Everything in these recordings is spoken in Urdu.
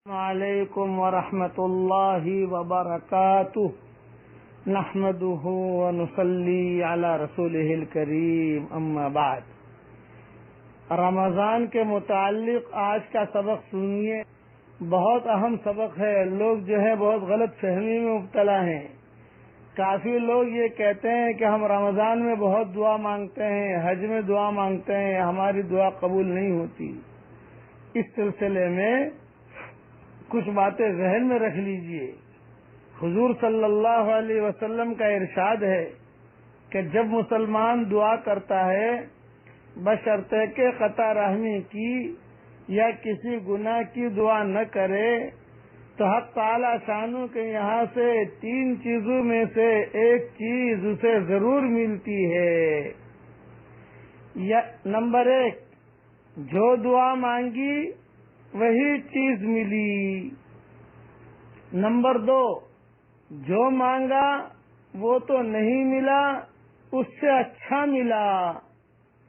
علیکم ورحمۃ اللہ وبرکاتہ نحمده ونصلی علی رسولہ الکریم اما بعد۔ رمضان کے متعلق آج کا سبق سنیے، بہت اہم سبق ہے۔ لوگ جو ہے بہت غلط فہمی میں مبتلا ہیں۔ کافی لوگ یہ کہتے ہیں کہ ہم رمضان میں بہت دعا مانگتے ہیں، حج میں دعا مانگتے ہیں، ہماری دعا قبول نہیں ہوتی۔ اس سلسلے میں کچھ باتیں ذہن میں رکھ لیجئے۔ حضور صلی اللہ علیہ وسلم کا ارشاد ہے کہ جب مسلمان دعا کرتا ہے بشرطے کہ قطع رحمی کی یا کسی گناہ کی دعا نہ کرے تو حق تعالی شانو کے یہاں سے 3 چیزوں میں سے ایک چیز اسے ضرور ملتی ہے۔ نمبر 1، جو دعا مانگی وہی چیز ملی۔ نمبر 2، جو مانگا وہ تو نہیں ملا، اس سے اچھا ملا۔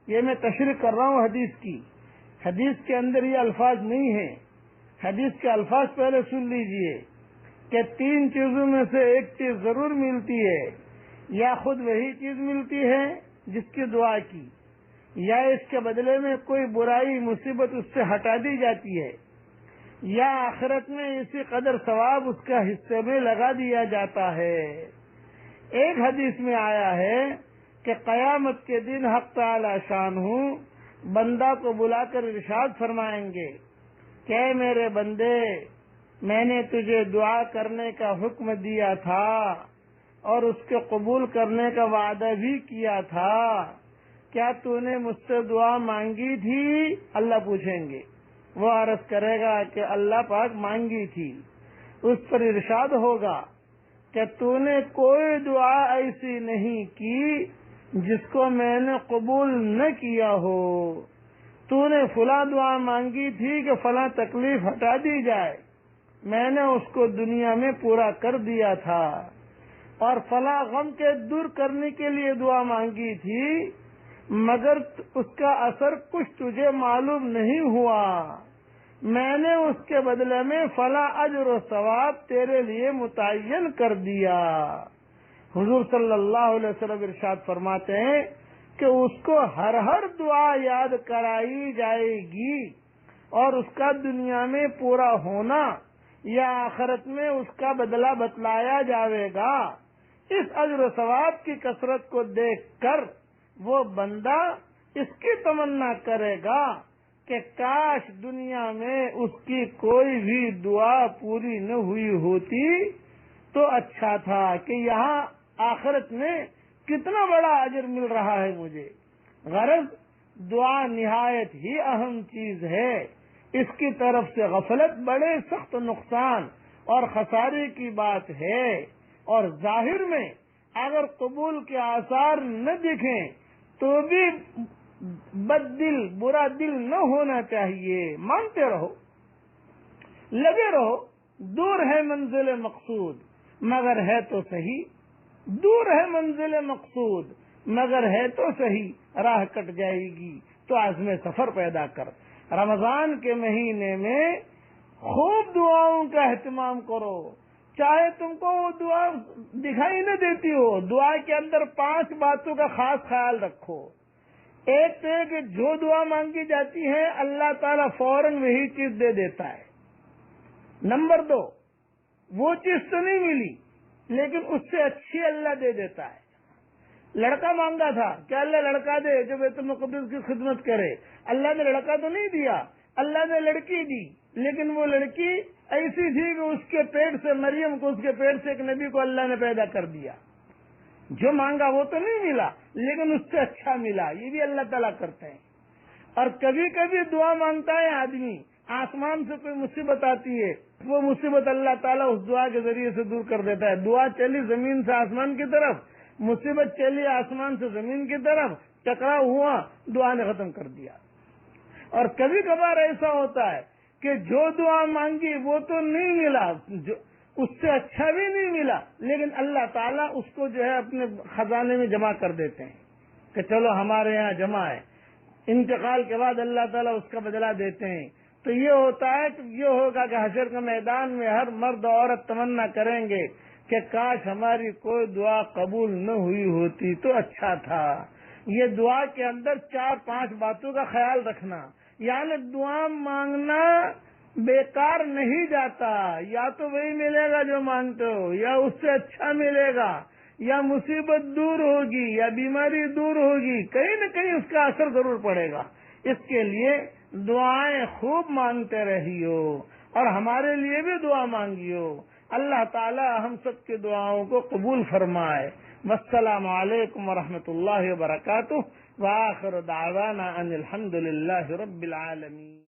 یہ میں تشریح کر رہا ہوں حدیث کی۔ حدیث کے اندر یہ الفاظ نہیں ہیں۔ حدیث کے الفاظ پہلے سن لیجئے کہ 3 چیزوں میں سے ایک چیز ضرور ملتی ہے، یا خود وہی چیز ملتی ہے جس کی دعا کی، یا اس کے بدلے میں کوئی برائی مصیبت اس سے ہٹا دی جاتی ہے، یا آخرت میں اسی قدر ثواب اس کا حصے میں لگا دیا جاتا ہے۔ ایک حدیث میں آیا ہے کہ قیامت کے دن حق تعالی شانہ بندہ کو بلا کر ارشاد فرمائیں گے کہ اے میرے بندے، میں نے تجھے دعا کرنے کا حکم دیا تھا اور اس کے قبول کرنے کا وعدہ بھی کیا تھا، کیا تو نے مجھ سے دعا مانگی تھی؟ اللہ پوچھیں گے۔ وہ عرض کرے گا کہ اللہ پاک مانگی تھی۔ اس پر ارشاد ہوگا کہ تو نے کوئی دعا ایسی نہیں کی جس کو میں نے قبول نہ کیا ہو۔ تو نے فلاں دعا مانگی تھی کہ فلاں تکلیف ہٹا دی جائے، میں نے اس کو دنیا میں پورا کر دیا تھا، اور فلاں غم کے دور کرنے کے لیے دعا مانگی تھی مگر اس کا اثر کچھ تجھے معلوم نہیں ہوا، میں نے اس کے بدلے میں فلاں اجر و ثواب تیرے لیے متعین کر دیا۔ حضور صلی اللہ علیہ وسلم ارشاد فرماتے ہیں کہ اس کو ہر دعا یاد کرائی جائے گی، اور اس کا دنیا میں پورا ہونا یا آخرت میں اس کا بدلہ بتلایا جائے گا۔ اس اجر و ثواب کی کثرت کو دیکھ کر وہ بندہ اس کی تمنا کرے گا کہ کاش دنیا میں اس کی کوئی بھی دعا پوری نہ ہوئی ہوتی تو اچھا تھا، کہ یہاں آخرت میں کتنا بڑا اجر مل رہا ہے مجھے۔ غرض دعا نہایت ہی اہم چیز ہے، اس کی طرف سے غفلت بڑے سخت نقصان اور خسارے کی بات ہے، اور ظاہر میں اگر قبول کے آثار نہ دکھیں تو بھی بد دل برا دل نہ ہونا چاہیے، مانتے رہو، لگے رہو۔ دور ہے منزل مقصود مگر ہے تو صحیح، دور ہے منزل مقصود مگر ہے تو صحیح، راہ کٹ جائے گی تو عزم سفر پیدا کر۔ رمضان کے مہینے میں خوب دعاؤں کا اہتمام کرو، چاہے تم کو وہ دعا دکھائی نہ دیتی ہو۔ دعا کے اندر 5 باتوں کا خاص خیال رکھو۔ ایک تو ہے کہ جو دعا مانگی جاتی ہے اللہ تعالیٰ فوراً وہی چیز دے دیتا ہے۔ نمبر 2، وہ چیز تو نہیں ملی لیکن اس سے اچھی اللہ دے دیتا ہے۔ لڑکا مانگا تھا کہ اللہ لڑکا دے جو بیت المقدس کی خدمت کرے، اللہ نے لڑکا تو نہیں دیا، اللہ نے لڑکی دی، لیکن وہ لڑکی ایسی تھی کہ اس کے پیٹ سے مریم کو، اس کے پیٹ سے ایک نبی کو اللہ نے پیدا کر دیا۔ جو مانگا وہ تو نہیں ملا لیکن اس سے اچھا ملا، یہ بھی اللہ تعالیٰ کرتے ہیں۔ اور کبھی کبھی دعا مانگتا ہے آدمی، آسمان سے کوئی مصیبت آتی ہے، وہ مصیبت اللہ تعالیٰ اس دعا کے ذریعے سے دور کر دیتا ہے۔ دعا چلی زمین سے آسمان کی طرف، مصیبت چلی آسمان سے زمین کی طرف، ٹکراؤ ہوا، دعا نے ختم کر دیا۔ اور کبھی کبھار ایسا ہوتا ہے کہ جو دعا مانگی وہ تو نہیں ملا، اس سے اچھا بھی نہیں ملا، لیکن اللہ تعالیٰ اس کو جو ہے اپنے خزانے میں جمع کر دیتے ہیں کہ چلو ہمارے یہاں جمع ہے۔ انتقال کے بعد اللہ تعالیٰ اس کا بدلہ دیتے ہیں۔ تو یہ ہوتا ہے کہ یہ ہوگا کہ حشر کے میدان میں ہر مرد عورت تمنا کریں گے کہ کاش ہماری کوئی دعا قبول نہ ہوئی ہوتی تو اچھا تھا. یہ دعا کے اندر 4-5 باتوں کا خیال رکھنا، یعنی دعا مانگنا بیکار نہیں جاتا، یا تو وہی ملے گا جو مانگتے ہو، یا اس سے اچھا ملے گا، یا مصیبت دور ہوگی، یا بیماری دور ہوگی، کہیں نہ کہیں اس کا اثر ضرور پڑے گا. اس کے لیے دعائیں خوب مانگتے رہیو اور ہمارے لیے بھی دعا مانگیو. اللہ تعالی ہم سب کی دعاؤں کو قبول فرمائے. والسلام علیکم ورحمۃ اللہ وبرکاتہ. وآخر دعوانا ان الحمد للہ رب العالمین.